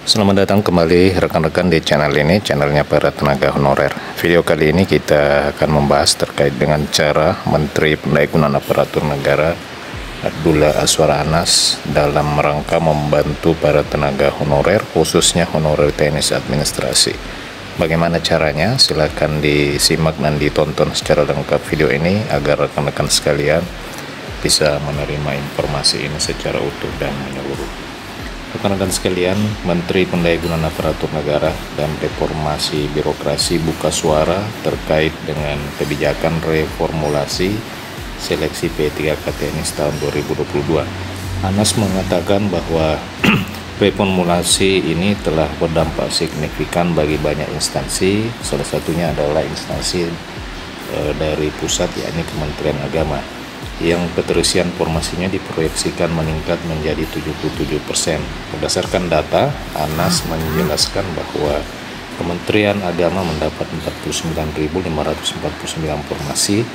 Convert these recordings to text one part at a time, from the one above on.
Selamat datang kembali rekan-rekan di channel ini, channelnya para tenaga honorer. Video kali ini kita akan membahas terkait dengan cara Menteri Pendayagunaan Aparatur Negara Abdullah Azwar Anas dalam rangka membantu para tenaga honorer, khususnya honorer teknis administrasi. Bagaimana caranya? Silakan disimak dan ditonton secara lengkap video ini agar rekan-rekan sekalian bisa menerima informasi ini secara utuh dan menyeluruh. Rekan-rekan sekalian, Menteri Pendayagunaan Aparatur Negara dan Reformasi Birokrasi buka suara terkait dengan kebijakan reformulasi seleksi P3K TNS tahun 2022. Anas mengatakan bahwa reformulasi ini telah berdampak signifikan bagi banyak instansi, salah satunya adalah instansi dari pusat, yakni Kementerian Agama, yang keterisian formasinya diproyeksikan meningkat menjadi 77%. Berdasarkan data, Anas menjelaskan bahwa Kementerian Agama mendapat 49.549 formasi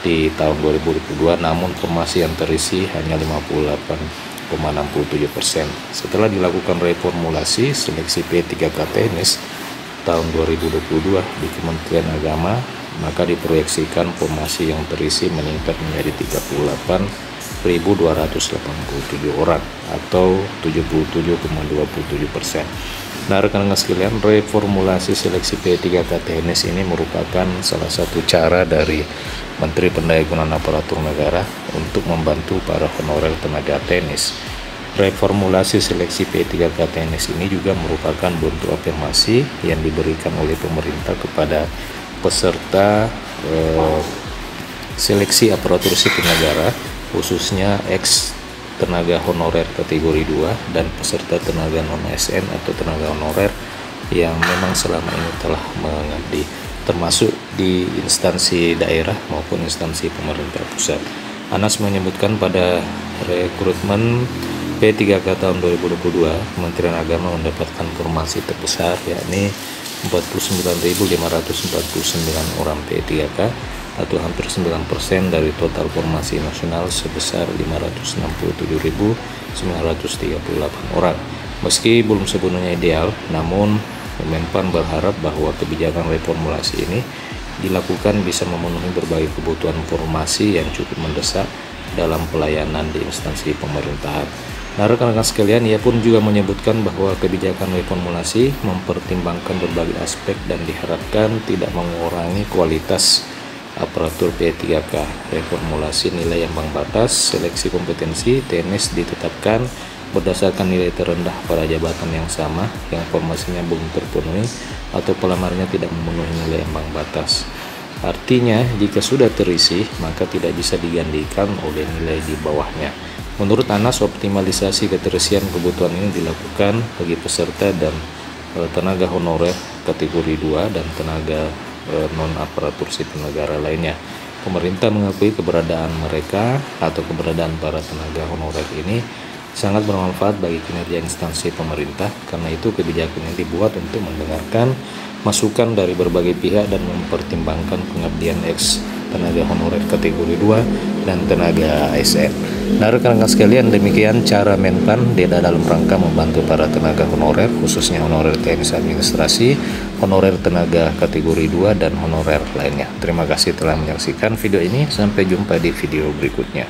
di tahun 2022, namun formasi yang terisi hanya 58,67%. Setelah dilakukan reformulasi seleksi P3K TNS tahun 2022 di Kementerian Agama, maka diproyeksikan formasi yang terisi meningkat menjadi 38.287 orang atau 77,27%. Nah, rekan-rekan sekalian, reformulasi seleksi P3K TNS ini merupakan salah satu cara dari Menteri Pendayagunaan Aparatur Negara untuk membantu para honorer tenaga teknis. Reformulasi seleksi P3K TNS ini juga merupakan bentuk afirmasi yang diberikan oleh pemerintah kepada peserta seleksi aparatur sipil negara, khususnya ex tenaga honorer kategori 2 dan peserta tenaga non-ASN atau tenaga honorer yang memang selama ini telah mengabdi, termasuk di instansi daerah maupun instansi pemerintah pusat. Anas menyebutkan pada rekrutmen P3K tahun 2022, Kementerian Agama mendapatkan formasi terbesar, yakni 49.549 orang P3K atau hampir 9% dari total formasi nasional sebesar 567.938 orang. Meski belum sepenuhnya ideal, namun Menpan berharap bahwa kebijakan reformulasi ini dilakukan bisa memenuhi berbagai kebutuhan formasi yang cukup mendesak dalam pelayanan di instansi pemerintahan. Nah, rekan-rekan sekalian, ia pun juga menyebutkan bahwa kebijakan reformulasi mempertimbangkan berbagai aspek dan diharapkan tidak mengurangi kualitas aparatur P3K. Reformulasi nilai ambang batas seleksi kompetensi TNS ditetapkan berdasarkan nilai terendah pada jabatan yang sama yang formasinya belum terpenuhi atau pelamarnya tidak memenuhi nilai ambang batas. Artinya, jika sudah terisi, maka tidak bisa digantikan oleh nilai di bawahnya. Menurut Anas, optimalisasi keterisian kebutuhan ini dilakukan bagi peserta dan tenaga honorer kategori 2 dan tenaga non-aparatur sipil negara lainnya. Pemerintah mengakui keberadaan mereka atau keberadaan para tenaga honorer ini sangat bermanfaat bagi kinerja instansi pemerintah. Karena itu kebijakan ini dibuat untuk mendengarkan masukan dari berbagai pihak dan mempertimbangkan pengabdian ex tenaga honorer kategori 2 dan tenaga ASN. Nah, rekan-rekan sekalian, demikian cara Menpan dalam rangka membantu para tenaga honorer, khususnya honorer teknis administrasi, honorer tenaga kategori 2 dan honorer lainnya. Terima kasih telah menyaksikan video ini. Sampai jumpa di video berikutnya.